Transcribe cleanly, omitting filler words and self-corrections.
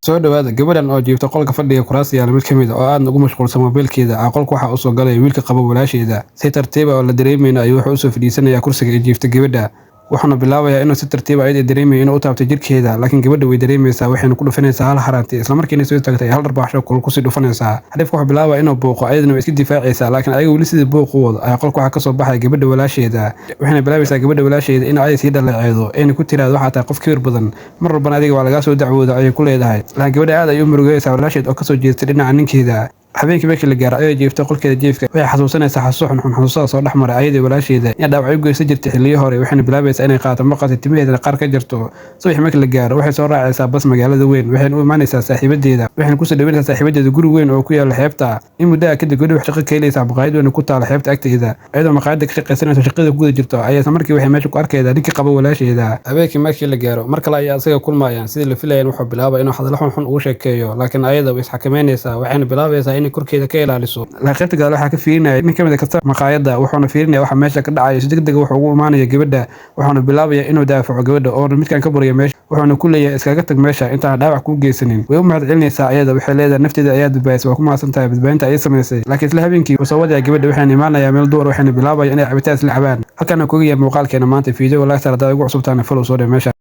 soo dhawaada gabadhan oo jiifta qolka fadhiga kuraasta yaala mid ka mid ah oo aad ugu mashquulsan moobilkeeda qolka waxa uu soo galay wiilka qaba walaasheeda si tartiib ah oo la dareemayna ayuu wuxuu u soo fadhiisanayaa kursiga ay jiifta gabadha waxaana bilaabayaa inuu si tartiib ah ay dareemayo inuu u taabto jirkeeda laakiin gabadha way dareemaysaa waxayna ku dhufanaysaa hal xaraanti isla markiina soo taagtay hal dharbaaxsho kulul ku sii dhufanaysaa hadafku wuxuu bilaabaa inuu buuqo ayadana way iska difaacaysaa laakiin ayaga weli sidii buuq u wado ayaa qolka waxa ka soo baxay gabadha walaasheeda waxayna bilaabaysaa gabadha walaasheeda in ay sii dhaleeceedo ayna ku tiraado waxa tahay qof kibir badan mar walbana adiga waa laga soo dacwooda ayay ku leedahay laakiin gabadha aad ay u murugaysaa walaasheed oo ka soo jeestay dhinaca ninkeeda habeenkii markii la gaaray ayay jiiftay qolkeeda jiifka waxay xasuusanaysaa xasuus xunxun xasuusada soo dhex maray ayadii walaasheeda in dhaawacyo geysan jirtay xilliyo hore waxayna bilaabaysaa inay qaato maqasi timaheedana qaar ka jarto subaxii markii la gaaro waxay soo raacaysaa bas magaalada weyn waxayna u imaanaysaa saaxiibadeeda waxayna kusoo dhaweynaysaa saaxiibadeeda guri weyn oo ku yaala xeebta in muddo ah kadib gabadhi wax shaqo ka helaysaa maqaayad weyn ku taala xeebta agteeda iyadoo maqaayadda ka shaqaysanaysa shaqada ku guda jirto ayaysa markii waxay meesha ku arkaydaa ninkii qaba walaasheeda habeenkii markii la gaaro mar kale ayaa isaga kulmayaan sidii la filayeen wuxuu bilaabay inuu hadallo xunxun ugu sheekeeyo laakiin ayada way isxakameynaysaa waxayna bilaabaysaa inay korkeeda ka ilaaliso qaybta gadaal waxaa ka fiirinaya nin ka mid kasta maqaayadda wuxuuna fiirinaya waxa meesha ka dhacaya si degdeg wuxuu ugu imaanaya gabadha wuxuuna bilaabaya inuu daafaco gabadha oo midkaan ka buraya meesha wuxuuna ku leeyahay iskaga tag meesha intaan dhaawac kuu geysanin way u mahad celinaysaa ayada waxay leedahay nafteeda ayaa badbaadisay waa ku mahadsan tahay badbaadinta ayay samaysay laakiin isla habeenkii uu soo wadaya gabadha waxayna imaanaya meel duur waxayna bilaabaya inay cabitaan isla cabaan halkaana kuga yahay muuqaalkeena maanta fiideo walahi taala ugu cusubtaana follow soo dheh meesha